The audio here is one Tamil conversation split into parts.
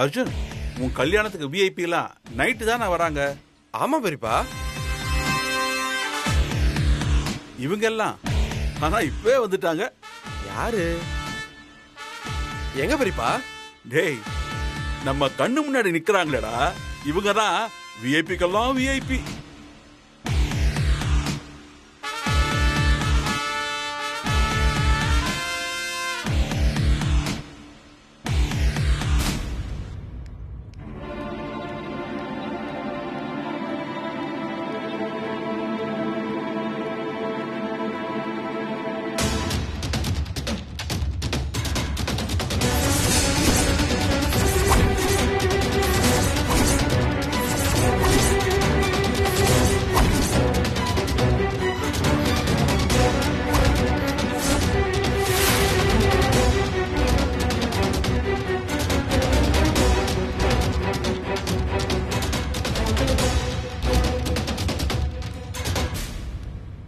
அர்ஜுன், உன் கல்யாணத்துக்கு விஐபி எல்லாம் நைட்டு தானே வராங்க? ஆமா பெரியப்பா. இவங்க எல்லாம் ஆனா இப்பவே வந்துட்டாங்க. யாரு? எங்க பெரியப்பா? டேய், நம்ம கண்ணு முன்னாடி நிக்கிறாங்களேடா, இவங்க தான் விஐபிக்கெல்லாம் விஐபி.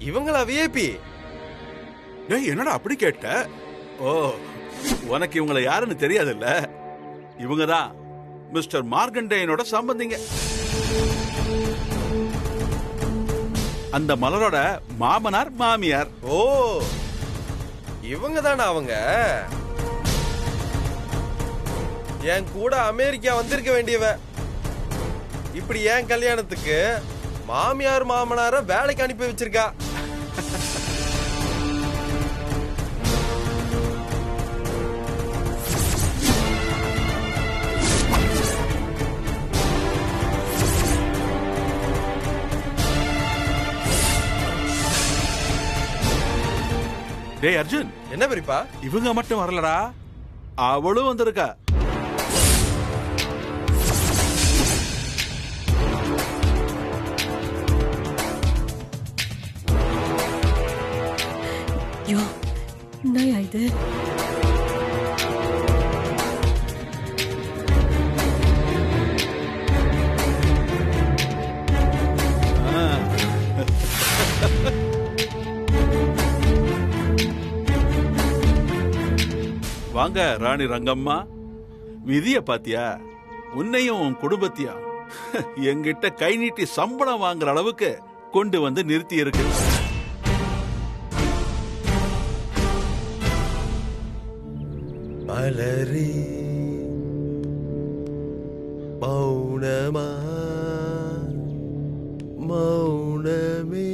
இவங்களா விஐபி? டேய், என்னடா அப்படி கேட்ட? ஓ, உனக்கு இவங்கள யாருன்னு தெரியாதுல்ல? இவங்க தான் மிஸ்டர் மார்கண்டேயனோட சம்பந்திங்க. அந்த மலரோட மாமனார் மாமியார். ஓ, இவங்க தானா அவங்க? என் கூட அமெரிக்கா வந்திருக்க வேண்டியவ இப்படி என் கல்யாணத்துக்கு மாமியார் மாமனார வேலைக்கு அனுப்பி வச்சிருக்கா. டேய் அர்ஜுன், என்ன பெரியப்பா? இவங்க மட்டும் வரலடா, அவளும் வந்திருக்கா. யோ, என்னய்யா இது? வாங்க ராணி ரங்கம்மா, விதிய பாத்தியா? உன்னையும் உன் குடும்பத்தையும் எங்கிட்ட கை நீட்டி சம்பளம் வாங்குற அளவுக்கு கொண்டு வந்து நிறுத்தி இருக்கு. மலரே மௌனமா மௌனமே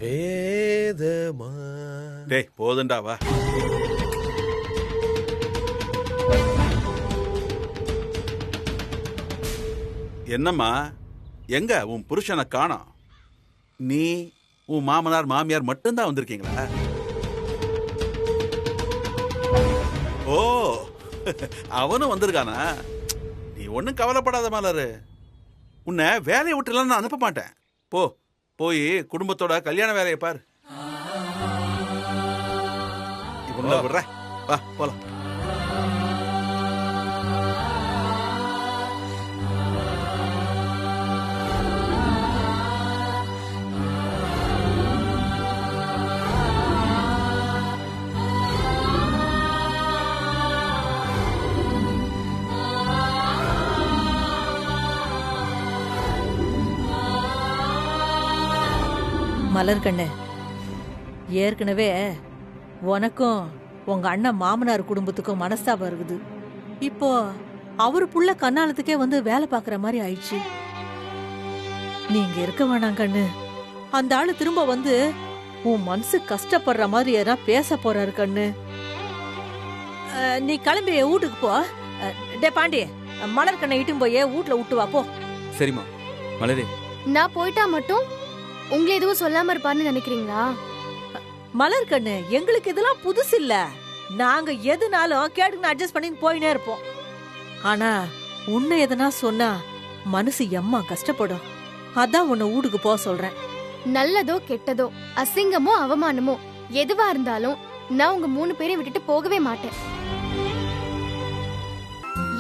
வேதமா. டேய் போதண்டா, வா. என்னம்மா, எங்க உன் புருஷனை காணோம்? நீ உன் மாமனார் மாமியார் மட்டும்தான் வந்திருக்கீங்களா? ஓ, அவனும் வந்திருக்கானா? நீ ஒன்னும் கவலைப்படாத மலரு, உன்னை வேலையை விட்டுலாம் நான் அனுப்ப மாட்டேன். போ, போய் குடும்பத்தோட கல்யாண வேலையை பாரு. இவங்கள விடுற, வா போலாம். மலர்கண்ணு, ஏற்கனவே உனக்கும் உங்க அண்ணன் மாமனார் குடும்பத்துக்கும் மனஸ்தாபம் இருக்குது. இப்போ அவரு புள்ள கண்ணாலத்துக்கே வந்து வேலை பாக்குற மாதிரி ஆயிடுச்சு. நீங்க இருக்க வேணாம் கண்ணு. அந்த ஆளு திரும்ப வந்து உன் மனசு கஷ்டப்படுற மாதிரி யாரா பேச போறாரு கண்ணு. நீ கிளம்பி வீட்டுக்கு போ. டே பாண்டி, மலர்கண்ணை இட்டும் போய் வீட்டுல விட்டு வா போ. சரிம்மா. மலரே, நான் போயிட்டா மட்டும் உங்களை எதுவும் சொல்லாம இருப்பான்னு நினைக்கிறீங்களா? மலர்கண்ணு, எங்களுக்கு இதெல்லாம் புதுசு இல்ல. நாங்க எதுனாலும் கேட்டுன்னு அட்ஜஸ்ட் பண்ணி போயினே இருப்போம். ஆனா உன்னை எதனா சொன்னா மனசு எம்மா கஷ்டப்படும். அதான் உன்னை வீட்டுக்கு போக சொல்றேன். நல்லதோ கெட்டதோ, அசிங்கமோ அவமானமோ, எதுவா இருந்தாலும் நான் உங்க 3 பேரையும் விட்டுட்டு போகவே மாட்டேன்.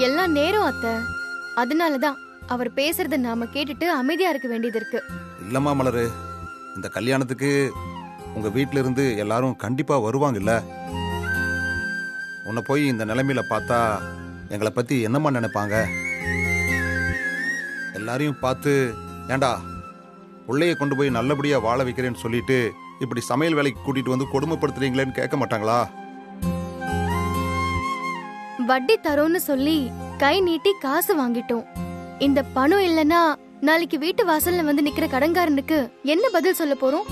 எல்லாம் நேரம் அத்தை. அதனாலதான் அவர் பேசுறத நாம கேட்டுட்டு அமைதியா இருக்க வேண்டியது இருக்கு. இல்லம்மா மலரு, இந்த கல்யாணத்துக்கு உங்க வீட்ல இருந்து எல்லாரும் கண்டிப்பா வருவாங்கல்ல? உன்னை போய் இந்த நிலைமையில பார்த்தா எங்களை பத்தி என்னம்மா நினைப்பாங்க? எல்லாரையும் பார்த்து ஏண்டா பிள்ளைய கொண்டு போய் நல்லபடியா வாழ வைக்கிறேன்னு சொல்லிட்டு இப்படி சமையல் வேலைக்கு கூட்டிட்டு வந்து கொடுமைப்படுத்துறீங்களேன்னு கேட்க மாட்டாங்களா? வட்டி தரோன்னு சொல்லி கை நீட்டி காசு வாங்கிட்டோம். இந்த பணம் இல்லனா நாளைக்கு வீட்டு வாசல்ல வந்து நிக்கிற கடன்காரனுக்கு என்ன பதில் சொல்ல போறோம்?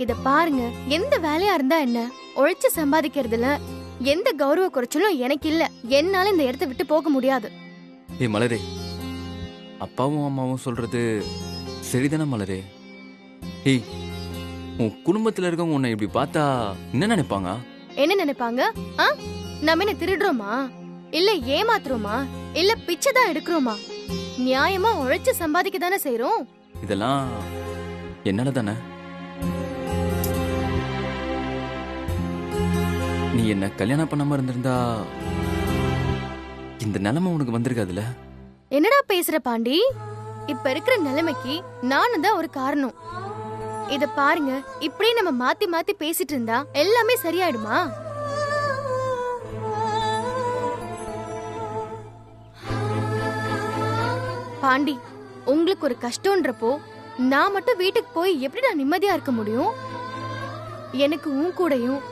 இத பாருங்க, எந்த வேலையா இருந்தா என்ன, உழைச்சு சம்பாதிக்கிறதுல எந்த கௌரவ குறைச்சலும் எனக்கு இல்ல. என்னால இந்த இடத்தை விட்டு போக முடியாது. ஏய் மலரே, அப்பாவும் அம்மாவும் சொல்றது சரிதானே மலரே? ஏய், உன் குடும்பத்துல இருக்கவங்க உன்னை இப்படி பார்த்தா என்ன நினைப்பாங்க? என்ன நினைப்பாங்க? நம்ம என்ன திருடுறோமா, இல்ல ஏமாத்துறோமா, இல்ல பிச்சை தான் எடுக்கிறோமா? நியாயமா உழைச்சு சம்பாதிக்க தானே செய்யறோம். இதெல்லாம் என்னால தானே? நீ என்ன கல்யாணம் பண்ணாம இருந்திருந்தா இந்த நிலைமை உனக்கு வந்திருக்காதுல்ல? என்னடா பேசுற பாண்டி? இப்ப இருக்கிற நிலைமைக்கு நானும் தான் ஒரு காரணம். இத பாருங்க, இப்படியே நம்ம மாத்தி மாத்தி பேசிட்டு இருந்தா எல்லாமே சரியாயிடுமா? பாண்டி, உங்களுக்கு ஒரு கஷ்டம்ன்றப்போ நான் மட்டும் வீட்டுக்கு போய் எப்படி நான் நிம்மதியா இருக்க முடியும்? எனக்கு உன் கூடயும்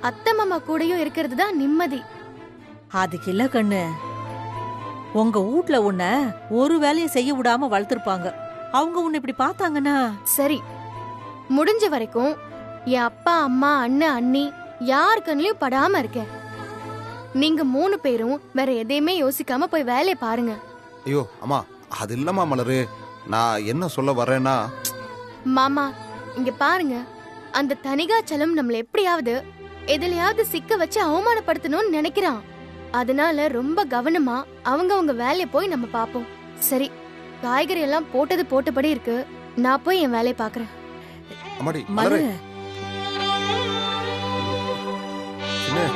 அத்தை மாமா கூடயும் இருக்கிறது தான் நிம்மதி. அதுக்கு இல்ல கண்ணு, உங்க வீட்ல உன்னை ஒரு வேலையும் செய்ய விடாம வளர்த்திருப்பாங்க. அவங்க உன்னை இப்படி பார்த்தாங்கன்னா சரி, முடிஞ்ச வரைக்கும் என் அப்பா அம்மா அண்ணன் அண்ணி யார் கண்ணிலையும் படாம இருக்கேன். நீங்க 3 பேரும் வேற எதையுமே யோசிக்காம போய் வேலையை பாருங்க. ஐயோ அம்மா, அது இல்லம்மா மலரு. நான் என்ன சொல்ல வர்றேன்னா, மாமா இங்க பாருங்க, அந்த தனிகாச்சலம் நம்மள எப்படியாவது எதுலயாவது சிக்க வச்சு அவமானப்படுத்தணும்னு நினைக்கிறான். அதனால ரொம்ப கவனமா அவங்க வேலையை போய் நம்ம பாப்போம். சரி, காய்கறி எல்லாம் போட்டது போட்டபடி இருக்கு. நான் போய் என் வேலையை பாக்குறேன். அம்மாடி மலரு. மலரு, சின்ன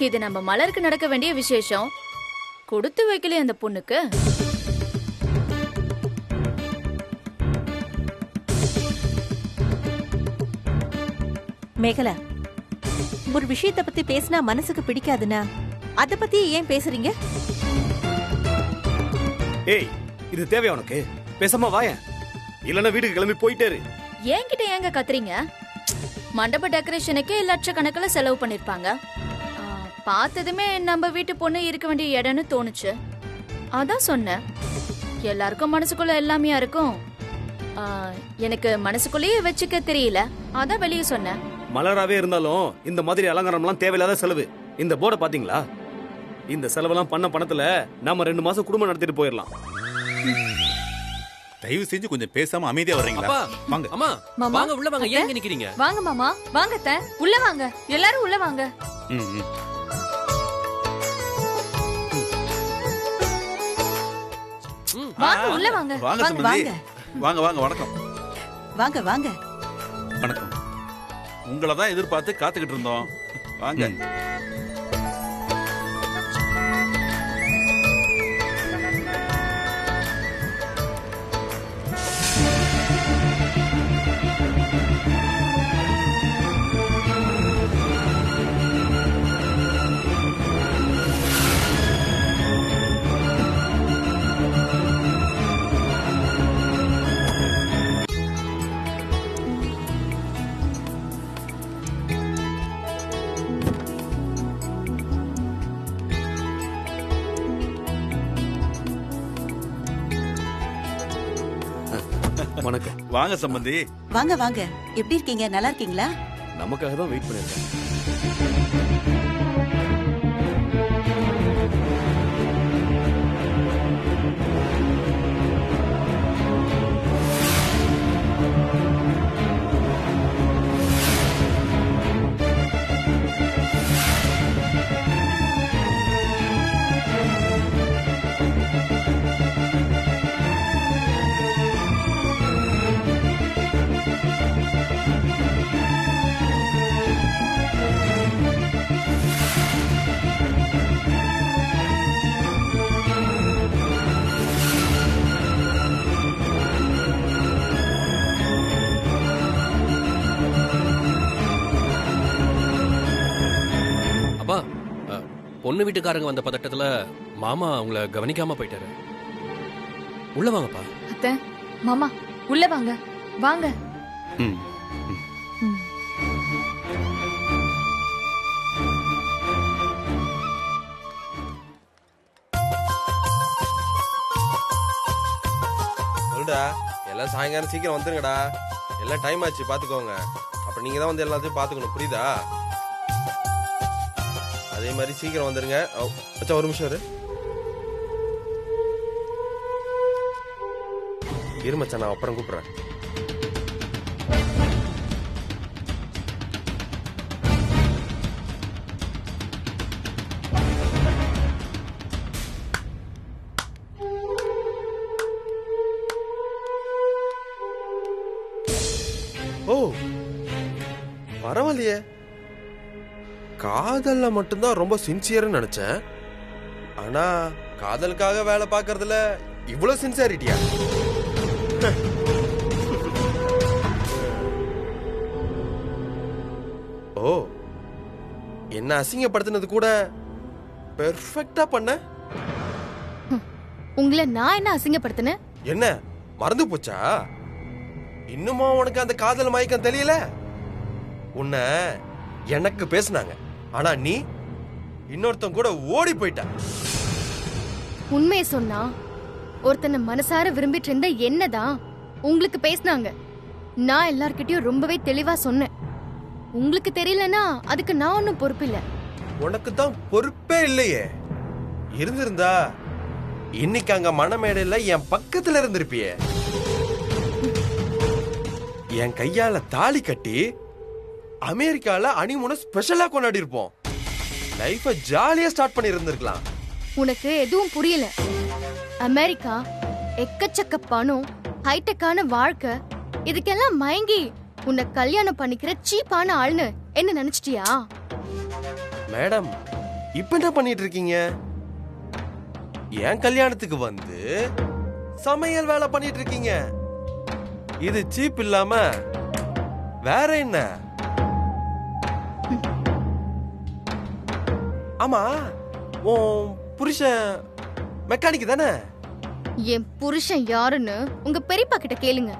இது நம்ம மலருக்கு நடக்க வேண்டிய விசேஷம். கொடுத்து வைக்கலையே அந்த பொண்ணுக்கு. மேகலா, ஒரு விஷயத்தை பத்தி பேசினா மனசுக்கு பிடிக்காதுன்னா அத பத்தி ஏன் பேசுறீங்க? ஏய், இது தேவையா உனக்கு? பேசாம வாயேன், இல்லன்னா வீட்டுக்கு கிளம்பி போயிட்டே இரு. என்கிட்ட ஏங்க கத்துறீங்க? மண்டப டெக்கரேஷனுக்கே லட்சக்கணக்கில் செலவு பண்ணிருப்பாங்க. பார்த்ததுமே நம்ம வீட்டு பொண்ணு இருக்க வேண்டிய இடம்னு தோணுச்சு. அதான் சொன்னேன். எல்லாருக்கும் மனசுக்குள்ள எல்லாமே இருக்கும். எனக்கு மனசுக்குள்ளேயே வச்சுக்க தெரியல, அதான் வெளியே சொன்னேன். மலராவே இருந்தாலும் இந்த மாதிரி அலங்காரம்லாம் தேவையில்லாத செலவு. இந்த போர்டை பாத்தீங்களா? இந்த செலவெல்லாம் பண்ண பணத்துல நாம 2 மாசம் குடும்பம் நடத்திட்டு போயிடலாம். தயவு செஞ்சு கொஞ்சம் பேசாம அமைதியா வர்றீங்களா? வாங்க. அம்மா, மாமா, வாங்க உள்ள வாங்க. ஏன் இங்க நிக்கிறீங்க? வாங்க மாமா, வாங்க அத்தை, உள்ள வாங்க. எல்லாரும் உள்ள வாங்க. வாங்க உள்ள வாங்க. வாங்க சம்பந்தி. வாங்க வாங்க. வணக்கம். வாங்க வாங்க. வணக்கம். உங்களை தான் எதிர்பார்த்து காத்துக்கிட்டு இருந்தோம். வாங்க. வணக்கம். வாங்க சம்பந்தி. வாங்க வாங்க. எப்படி இருக்கீங்க? நல்லா இருக்கீங்களா? நமக்காக தான் வெயிட் பண்ணிருக்கேன். பொண்ணு வீட்டுக்காரங்க வந்த பதட்டத்துல மாமா அவங்கள கவனிக்காம போயிட்டாரு. உள்ள வாங்கப்பா. அத்தை, மாமா உள்ள வாங்க வாங்க. ம். சொல்லுடா, எல்லாம் சாயங்காலம் சீக்கிரம் வந்துருங்கடா. எல்லாம் டைம் ஆச்சு, பாத்துக்கோங்க. அப்ப நீங்க தான் வந்து எல்லாத்தையும் பாத்துக்கணும், புரியுதா? அதே மாதிரி சீக்கிரம் வந்துருங்க. அச்சா ஒரு நிமிஷம் இரு மச்சான், நான் அப்புறம் கூப்பிடுறேன். ஓ பரவாயில்லையே, காதல்ல மட்டும்தான் ரொம்ப சின்சியர்னு நினைச்சேன். ஆனா காதலுக்காக வேலை பார்க்கறதுல இவ்வளவு சின்சியாரிட்டியா? ஓ, என்ன அசிங்கப்படுத்தினது கூட பெர்ஃபெக்ட்டா பண்ண. உங்களை நான் என்ன அசிங்கப்படுத்தினேன்? என்ன மறந்து போச்சா? இன்னுமா உனக்கு அந்த காதல் மயக்கம் தெரியல? உன்னை எனக்கு பேசுனாங்க, ஆனா நீ இன்னொருத்தன் கூட ஓடி போயிட்ட. உண்மையை சொன்னா ஒருத்தனை மனசார விரும்பிட்டு இருந்த என்னதான் உங்களுக்கு பேசினாங்க. நான் எல்லார்கிட்டயும் ரொம்பவே தெளிவா சொன்னேன். உங்களுக்கு தெரியலனா அதுக்கு நான் ஒன்னும் பொறுப்பு இல்ல. உனக்கு தான் பொறுப்பே இல்லையே. இருந்திருந்தா இன்னைக்கு அங்க மணமேடையில என் பக்கத்துல இருந்திருப்பியே. என் கையால தாலி கட்டி அமெரிக்கால அனிமுன ஸ்பெஷலா கொண்டாடி இருப்போம். லைஃப ஜாலியா ஸ்டார்ட் பண்ணி இருந்திருக்கலாம். உனக்கு எதுவும் புரியல. அமெரிக்கா, எக்கச்சக்க பணம், ஹைடெக்கான வாழ்க்கை, இதுக்கெல்லாம் மயங்கி உன்னை கல்யாணம் பண்ணிக்கிற சீப்பான ஆள்னு என்ன நினைச்சிட்டியா? மேடம், இப்ப என்ன பண்ணிட்டு இருக்கீங்க? என் கல்யாணத்துக்கு வந்து சமையல் வேலை பண்ணிட்டு இருக்கீங்க. இது சீப் இல்லாம வேற என்ன? ஆமா, உன் புருஷன் மெக்கானிக் தானே? என் புருஷன் யாருன்னு உங்க பெரியப்பா கிட்ட கேளுங்க.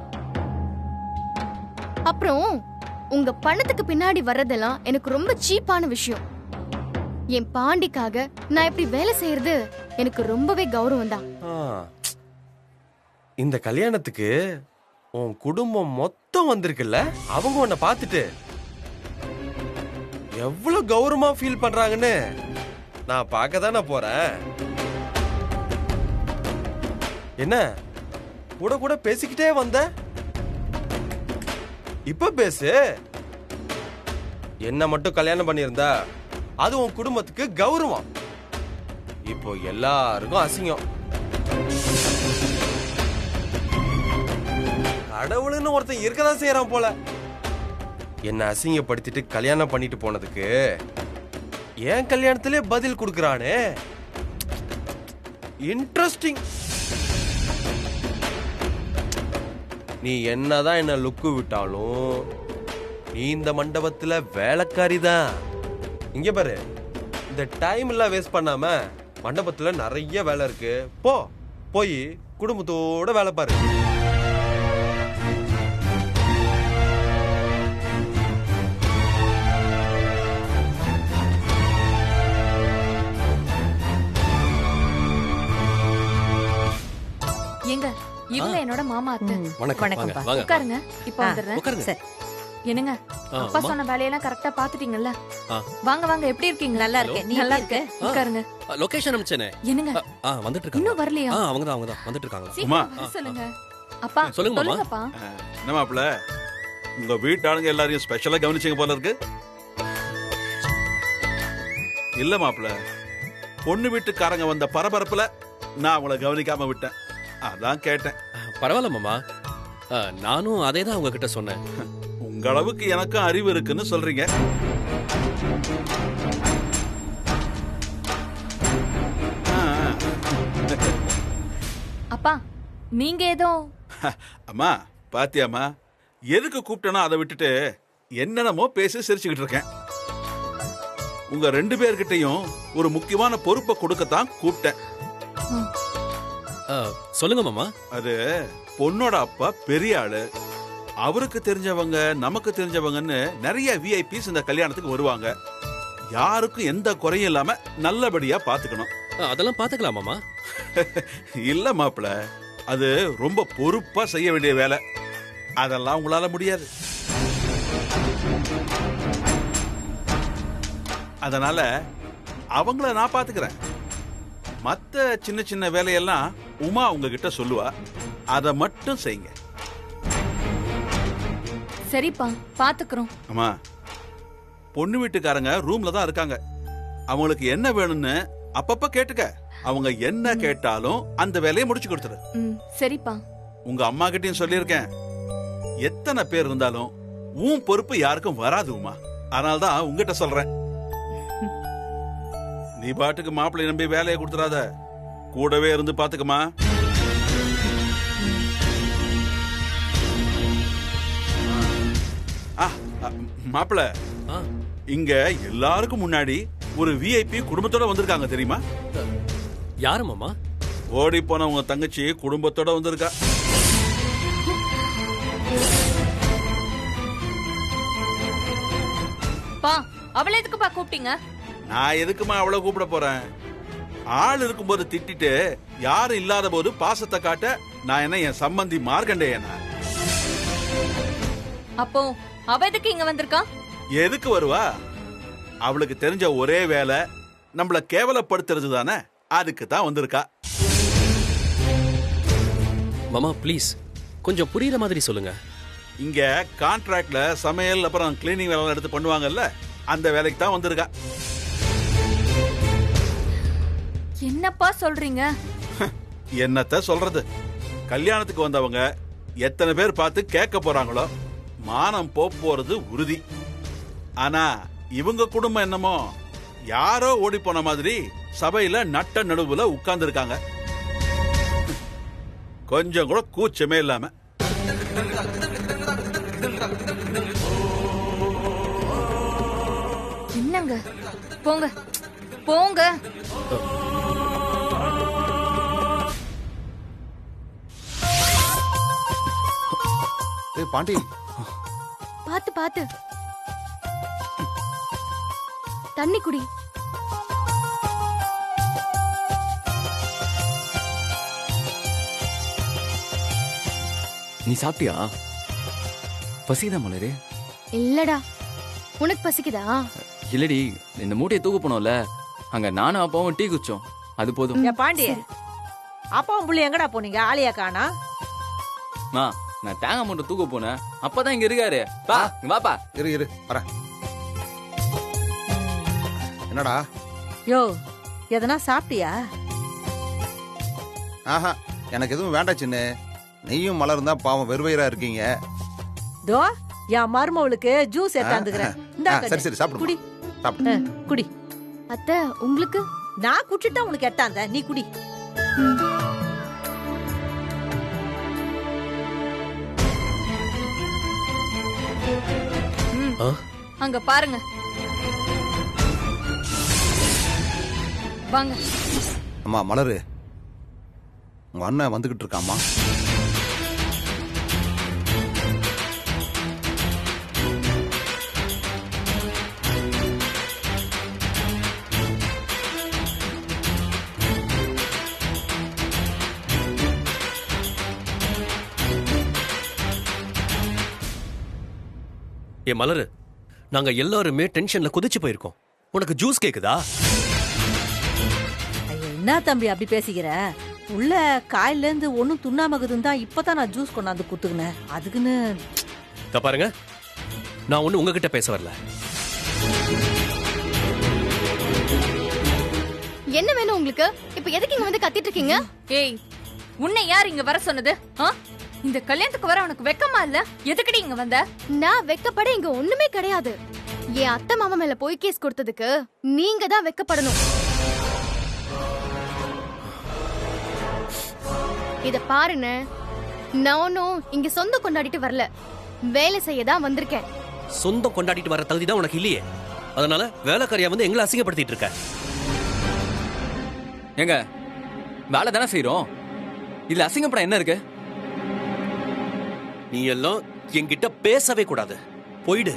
அப்புறம் உங்க பணத்துக்கு பின்னாடி வர்றதெல்லாம் எனக்கு ரொம்ப சீப்பான விஷயம். என் பாண்டிக்காக நான் இப்படி வேலை செய்யறது எனக்கு ரொம்பவே கௌரவம் தான். இந்த கல்யாணத்துக்கு உன் குடும்பம் மொத்தம் வந்திருக்குல்ல, அவங்க உன்னை பார்த்துட்டு எவ்வளவு கௌரவமா ஃபீல் பண்றாங்கன்னு நான் பார்க்க தானே போறேன். என்ன கூட கூட பேசிக்கிட்டே வந்த, இப்ப பேசு. என்ன மட்டும் கல்யாணம் பண்ணியிருந்தா அது உன் குடும்பத்துக்கு கௌரவம். இப்போ எல்லாருக்கும் அசிங்கம். கடவுள்னு ஒருத்தன் இருக்கதான் செய்யறான் போல. என்ன அசிங்கப்படுத்திட்டு கல்யாணம் பண்ணிட்டு போனதுக்கு என் கல்யாணத்திலே பதில் கொடுக்கறானே. இன்ட்ரெஸ்டிங். நீ என்னதான் என்ன லுக்கு விட்டாலும் நீ இந்த மண்டபத்துல வேலைக்காரி தான். இங்க பாரு, இந்த டைம் எல்லாம் வேஸ்ட் பண்ணாம மண்டபத்துல நிறைய வேலை இருக்கு. போய் குடும்பத்தோட வேலை பாரு. எங்க இவங்க என்னோட மாமா அத்தை. வணக்கம். வாங்க. உட்காருங்க. இப்ப வந்துடுறேன். உட்காருங்க. என்னங்க, அப்பா சொன்ன வேலையெல்லாம் கரெக்டா பாத்துட்டீங்கல்ல? வாங்க வாங்க, எப்படி இருக்கீங்க? நல்லா இருக்கேன். நீ நல்லா இருக்க. உட்காருங்க. லொகேஷன் அனுப்பிச்சேனே. என்னங்க வந்துட்டு இருக்காங்க. இன்னும் வரலையா? அவங்க தான் வந்துட்டு இருக்காங்க. சீக்கிரம் வர சொல்லுங்க. அப்பா சொல்லுங்கப்பா. என்ன மாப்பிள்ள, உங்க வீட்டாளுங்க எல்லாரையும் ஸ்பெஷலா கவனிச்சீங்க போல இருக்கு. இல்ல மாப்பிள்ள, பொண்ணு வீட்டுக்காரங்க வந்த பரபரப்புல நான் அவங்கள கவனிக்காம விட்டேன். அதான் கேட்டேன். பரவாயில்ல மாமா, நானும் அதே தான் உங்ககிட்ட சொன்னேன். உங்க அளவுக்கு எனக்கும் அறிவு இருக்குன்னு சொல்றீங்க. அப்பா நீங்க ஏதோ அம்மா பாத்தியாமா, எதுக்கு கூப்பிட்டனோ அதை விட்டுட்டு என்னென்னமோ பேசி சிரிச்சுக்கிட்டு இருக்கேன். உங்க 2 பேர்கிட்டயும் ஒரு முக்கியமான பொறுப்பை கொடுக்கத்தான் கூப்பிட்டேன். சொல்லுங்க மாமா. அது பொண்ணோட அப்பா பெரிய ஆளு. அவருக்கு தெரிஞ்சவங்க நமக்கு தெரிஞ்சவங்கன்னு நிறைய விஐபிஸ் இந்த கல்யாணத்துக்கு வருவாங்க. யாருக்கும் எந்த குறையும் இல்லாம நல்லபடியா பாத்துக்கணும். அதெல்லாம் பாத்துக்கலாம் மாமா. இல்ல மாப்பிள, அது ரொம்ப பொறுப்பா செய்ய வேண்டிய வேலை. அதெல்லாம் உங்களால முடியாது. அதனால அவங்கள நான் பாத்துக்கிறேன். மத்த சின்ன சின்ன வேலையெல்லாம் உமா உங்ககிட்ட சொல்லுவா. அத மட்டும் செய்யுங்க. சரிப்பா, பாத்துக்கிறோம். அம்மா, பொண்ணு வீட்டுக்காரங்க ரூம்ல தான் இருக்காங்க. அவங்களுக்கு என்ன வேணும்னு அப்பப்ப கேட்டுக்க. அவங்க என்ன கேட்டாலும் அந்த வேலையை முடிச்சு கொடுத்துரு. சரிப்பா. உங்க அம்மா கிட்டயும் சொல்லியிருக்கேன், எத்தனை பேர் இருந்தாலும் உன் பொறுப்பு யாருக்கும் வராது உமா. அதனால்தான் உங்ககிட்ட சொல்றேன். நீ பாட்டுக்கு மாப்பிள்ளை நம்பி வேலையை கொடுத்துறாத, கூடவே இருந்து பாத்துக்கமா. மாப்பிள்ள, இங்க எல்லாருக்கும் முன்னாடி ஒரு விஐபி குடும்பத்தோட வந்திருக்காங்க தெரியுமா? யாரு மாமா? ஓடி போன உங்க தங்கச்சி குடும்பத்தோட வந்திருக்கா. பா, அவளை எதுக்குப்பா கூப்பிட்டீங்க? நான் எதுக்குமா அவளை கூப்பிட போறேன்? ஆள் இருக்கும்போது திட்டிட்டு யாரும் இல்லாத போது பாசத்தை காட்ட நான் என்ன என் சம்பந்தி மார்க்கண்டேயனா? அப்போ அவ எதுக்கு இங்க வந்திருக்கா? எதுக்கு வருவா? அவளுக்கு தெரிஞ்ச ஒரே வேலை நம்மள கேவலப்படுத்துறது தானே. அதுக்கு தான் வந்திருக்கா. மாமா ப்ளீஸ் கொஞ்சம் புரியுற மாதிரி சொல்லுங்க. இங்க கான்ட்ராக்ட்ல சமையல் அப்புறம் கிளீனிங் வேலை எடுத்து பண்ணுவாங்கல்ல, அந்த வேலைக்கு தான் வந்திருக்கா. என்னப்பா சொல்றீங்க? என்னத்த சொல்றது? கல்யாணத்துக்கு வந்தவங்க எத்தனை பேர் பார்த்து கேட்க போறாங்களோ, மானம் போறது உறுதி. ஆனா இவங்க குடும்பம் என்னமோ யாரோ ஓடி போன மாதிரி சபையில நட்ட நடுவுல உட்கார்ந்து இருக்காங்க. கொஞ்சம் கூட கூச்சமே இல்லாம. என்னங்க? போங்க போங்க. பாண்டி, பாத்து பாத்து. தண்ணி குடி. நீ சாப்பிட்டியா? பசிக்குதா மலரு? இல்லடா. உனக்கு பசிக்குதா? இல்லடி, இந்த மூட்டையை தூக்க போனோம்ல, அங்க நானும் அப்பாவும் டீ குச்சோம். அது போதும். பாண்டி, அப்பாவும் புள்ளி எங்கடா போனீங்க? ஆளியா காணா? மா, நான் தேங்காய் மூட்டை தூக்க போனேன். அப்பதான் இங்க இருக்காரு. பா, வாப்பா. இரு வரேன். என்னடா? யோ, எதனா சாப்பிட்டியா? ஆஹா, எனக்கு எதுவும் வேண்டாம் சின்ன. நெய்யும் மலரும் தான் பாவம் வெறுவயிரா இருக்கீங்க. தோ, என் மருமவளுக்கு ஜூஸ் எடுத்தாந்துக்கிறேன். சரி சரி, சாப்பிடு. குடி. சாப்பிடு. குடி. அத்தை, உங்களுக்கு? நான் குடிச்சுட்டா உனக்கு எட்டாந்த, நீ குடி. அங்க பாருங்க. வாங்க. அம்மா மலரு, உங்க அண்ணன் வந்துகிட்டு இருக்காமா? ஏ மலரு, நாங்க எல்லாருமே டென்ஷன்ல குதிச்சு போயிருக்கோம். உனக்கு ஜூஸ் கேக்குதா? என்ன தம்பி அப்படி பேசிக்கிற? உள்ள காயில இருந்து ஒண்ணும் துண்ணாமகுதுன்னு தான் இப்பதான் நான் ஜூஸ் கொண்டாந்து குத்துக்கினேன். அதுக்குன்னு பாருங்க, நான் ஒண்ணு உங்ககிட்ட பேச வரல. என்ன வேணும் உங்களுக்கு? இப்ப எதுக்கு இங்க வந்து கத்திட்டு இருக்கீங்க? ஏய், உன்னை யார் இங்க வர சொன்னது? இந்த கல்யாணத்துக்கு வர உனக்கு வெக்கமா இல்ல? எதுக்கடி இங்க வந்த? நான் வெக்கப்பட இங்க ஒண்ணுமே கிடையாது. என் அத்தை மாமா மேல போய் கேஸ் கொடுத்ததுக்கு நீங்க தான் வெக்கப்படணும். இத பாருங்க, நானும் இங்க சொந்தம் கொண்டாடிட்டு வரல, வேலை செய்ய தான் வந்திருக்கேன். சொந்தம் கொண்டாடிட்டு வர தகுதி தான் உனக்கு இல்லையே. அதனால வேலைக்காரியா வந்து எங்களை அசிங்கப்படுத்திட்டு இருக்க. ஏங்க வேலை தானே செய்யறோம், இதுல அசிங்கப்பட என்ன இருக்கு? நீ எல்லாம் என்கிட்ட பேசவே கூடாது. போயிடு.